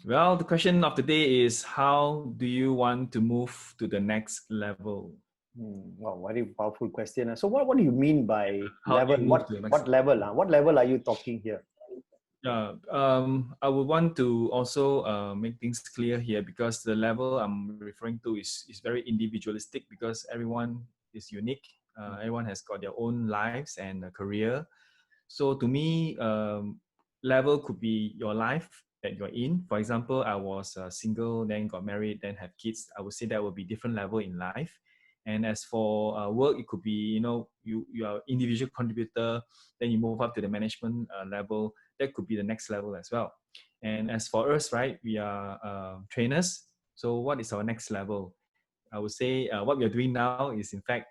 Well, the question of the day is, how do you want to move to the next level? Wow, very powerful question. So what do you mean by How do level? you move to the next What level? What level are you talking here? Yeah, I would want to also make things clear here, because the level I'm referring to is very individualistic, because everyone is unique. Everyone has got their own lives and a career. So to me, level could be your life that you're in. For example, I was single, then got married, then have kids. I would say that would be different level in life. And as for work, it could be, you are individual contributor, then you move up to the management level. That could be the next level as well. And as for us, right, we are trainers. So what is our next level? I would say what we are doing now is, in fact,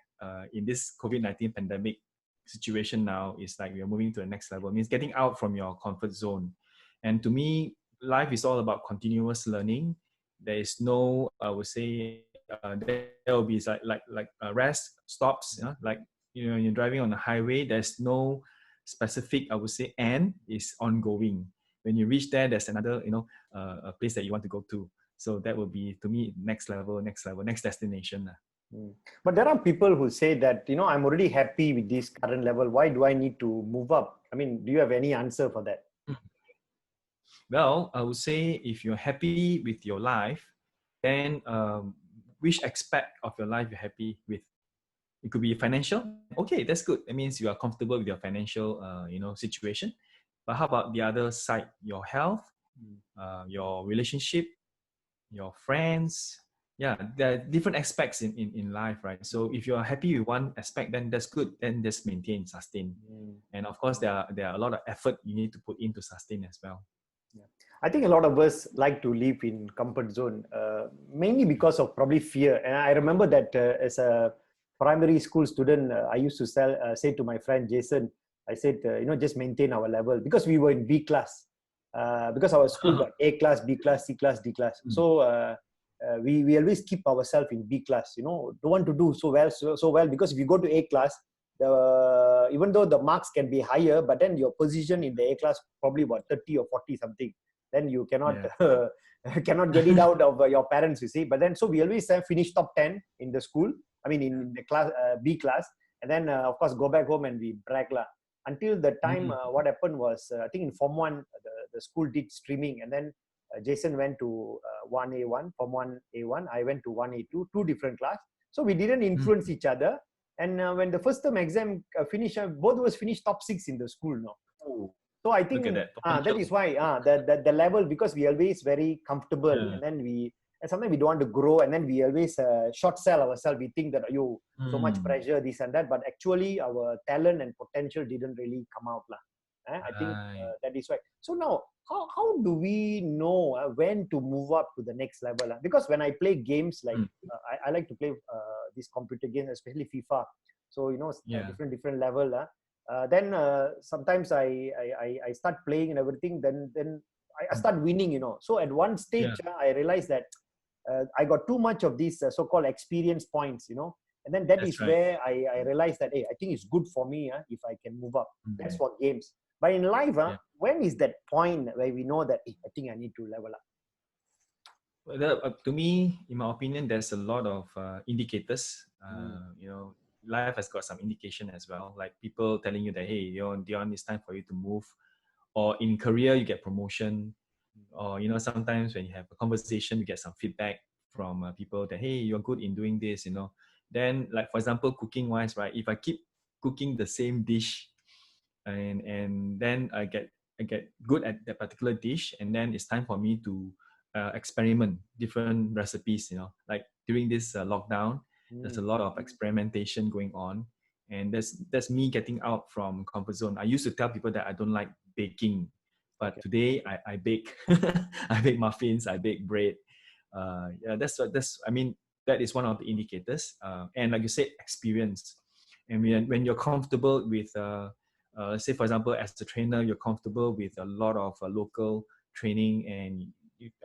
in this COVID-19 pandemic situation now, is like we are moving to the next level. It means getting out from your comfort zone. And to me, life is all about continuous learning. There is no, I would say, there will be rest stops. Like you're driving on the highway. There's no specific, I would say, end. Is ongoing. When you reach there, there's another, a place that you want to go to. So that will be, to me, next level, next destination. But there are people who say that, I'm already happy with this current level. Why do I need to move up? I mean, do you have any answer for that? Well, I would say, if you're happy with your life, then which aspect of your life you're happy with? It could be financial. Okay, that's good. That means you are comfortable with your financial, situation. But how about the other side? Your health, your relationship, your friends. Yeah, there are different aspects in life, right? So if you're happy with one aspect, then that's good. Then just maintain, sustain. And of course, there are a lot of effort you need to put in to sustain as well. Yeah. I think a lot of us like to live in comfort zone, mainly because of probably fear. And I remember that as a primary school student, I used to say to my friend Jason, I said, just maintain our level, because we were in B class. Because our school got A class, B class, C class, D class. So we always keep ourselves in B class. Don't want to do so well, because if you go to A class, even though the marks can be higher, but then your position in the A class probably about 30 or 40 something. Then you cannot cannot get it out of your parents, you see. But then, so we always finish top 10 in the school. I mean, in the class B class, and then of course go back home and we brag lah. Until the time, what happened was, I think in Form 1, the school did streaming, and then Jason went to 1A1, Form 1A1. I went to 1A2, two different class. So we didn't influence each other. And when the first term exam finished, both of us finished top 6 in the school now. So I think that is why the level, because we always very comfortable, and then and sometimes we don't want to grow, and then we always short sell ourselves. We think that so much pressure, this and that, but actually our talent and potential didn't really come out lah. I think that is why. So now, how do we know when to move up to the next level? Because when I play games, like I like to play these computer games, especially FIFA. So different level. Then sometimes I start playing and everything. Then I start winning. So at one stage, I realized that I got too much of these so-called experience points. And then that's is right. Where I realized that, hey, I think it's good for me if I can move up. That's for games. But in life, when is that point where we know that, hey, I think I need to level up? Well, to me, in my opinion, there's a lot of indicators. Life has got some indication as well, like people telling you that, hey, Dion, it's time for you to move. Or in career, you get promotion. Or, sometimes when you have a conversation, you get some feedback from people that, hey, you're good in doing this, Then, like, for example, cooking wise, right? If I keep cooking the same dish, and then I get good at that particular dish, and then it's time for me to experiment different recipes, like during this lockdown, there's a lot of experimentation going on, and that's me getting out from comfort zone. I used to tell people that I don't like baking, but today I bake. I bake muffins, I bake bread. That is one of the indicators, and like you said, experience. And when you're comfortable with let's say, for example, as a trainer, you're comfortable with a lot of local training, and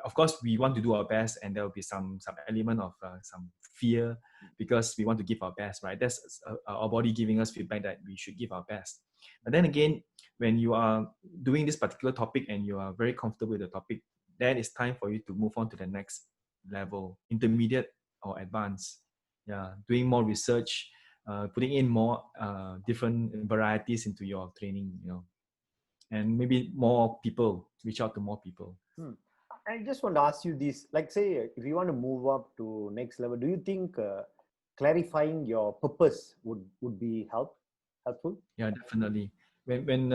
of course we want to do our best, and there will be some element of some fear, because we want to give our best, right? That's our body giving us feedback that we should give our best. But then again, when you are doing this particular topic and you are very comfortable with the topic, then it's time for you to move on to the next level, intermediate or advanced. Yeah, doing more research, putting in more different varieties into your training, and maybe more people, reach out to more people. Hmm. I just want to ask you this, like say, if you want to move up to next level, do you think clarifying your purpose would be helpful? Yeah, definitely. When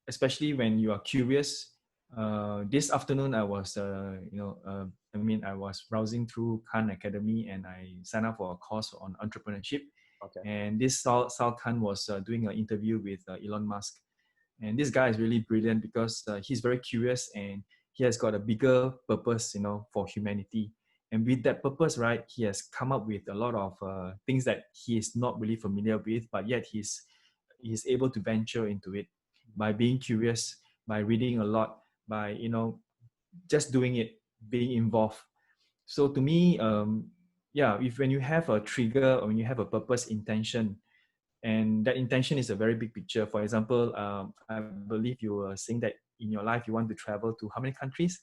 especially when you are curious. This afternoon I was I was browsing through Khan Academy and I signed up for a course on entrepreneurship. Okay. And this Sal Khan was doing an interview with Elon Musk. And this guy is really brilliant because he's very curious and he has got a bigger purpose, for humanity. And with that purpose, right, he has come up with a lot of things that he is not really familiar with, but yet he's able to venture into it by being curious, by reading a lot, by just doing it, being involved. So to me, yeah, if when you have a trigger or when you have a purpose, intention, and that intention is a very big picture. For example, I believe you were saying that in your life you want to travel to how many countries,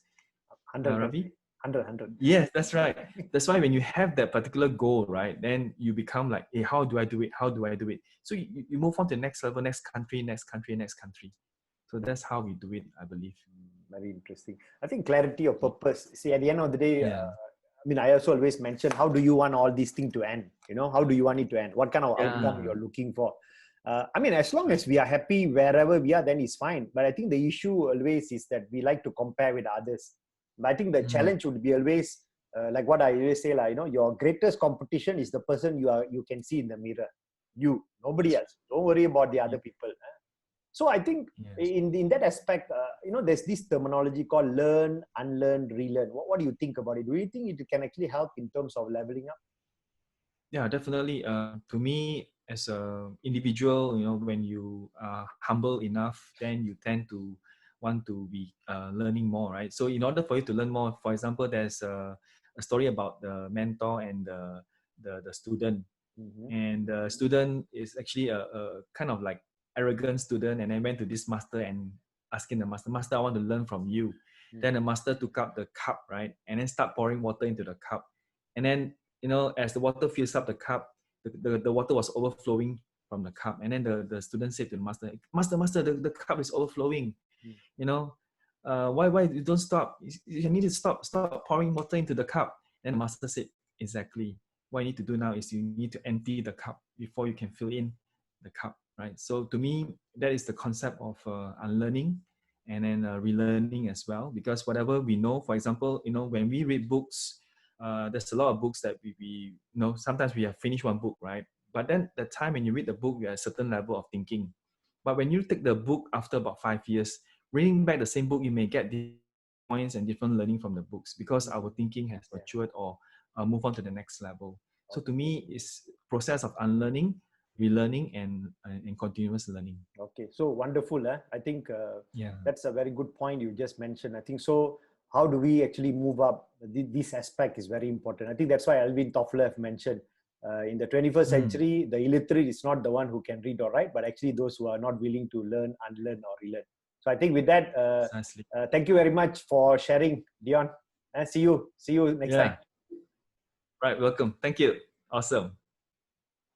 100 Ravi? country, 100. Yes, that's right. That's why when you have that particular goal, right, then you become like, hey, how do I do it? How do I do it? So you move on to the next level, next country, next country, next country. So that's how we do it, I believe. Very interesting. I think clarity of purpose. See, at the end of the day, Yeah. I mean, I also always mention, how do you want all these things to end? How do you want it to end? What kind of outcome Yeah. you're looking for? I mean, as long Right. as we are happy wherever we are, then it's fine. But I think the issue always is that we like to compare with others. But I think the challenge would be always, like what I always say, like, your greatest competition is the person you can see in the mirror. You, nobody else. Don't worry about the other people. So I think Yes. in that aspect, there's this terminology called learn, unlearn, relearn. What do you think about it? Do you think it can actually help in terms of leveling up? Yeah, definitely. To me, as a individual, when you are humble enough, then you tend to want to be learning more, right? So in order for you to learn more, for example, there's a story about the mentor and the student. Mm-hmm. And the student is actually a kind of like arrogant student, and then went to this master and asking the master, I want to learn from you. Then the master took up the cup, right, and then start pouring water into the cup. And then as the water fills up the cup, the water was overflowing from the cup. And then the student said to the master, the cup is overflowing. you know why you don't stop? You need to stop pouring water into the cup. And the master said, exactly, what you need to do now is you need to empty the cup before you can fill in the cup, right? So to me, that is the concept of unlearning and then relearning as well. Because whatever we know, for example, when we read books, there's a lot of books that we sometimes we have finished one book, right? But then the time when you read the book, you have a certain level of thinking. But when you take the book after about 5 years, reading back the same book, you may get different points and different learning from the books, because our thinking has matured or move on to the next level. So to me, it's process of unlearning, relearning, and continuous learning. Okay, so wonderful. I think Yeah. that's a very good point you just mentioned. I think so. How do we actually move up? This aspect is very important. I think that's why Alvin Toffler have mentioned in the 21st century, the illiterate is not the one who can read or write, but actually those who are not willing to learn, unlearn, or relearn. So I think with that, Precisely. thank you very much for sharing, Dion. And see you next time. Yeah. Right. Welcome. Thank you. Awesome.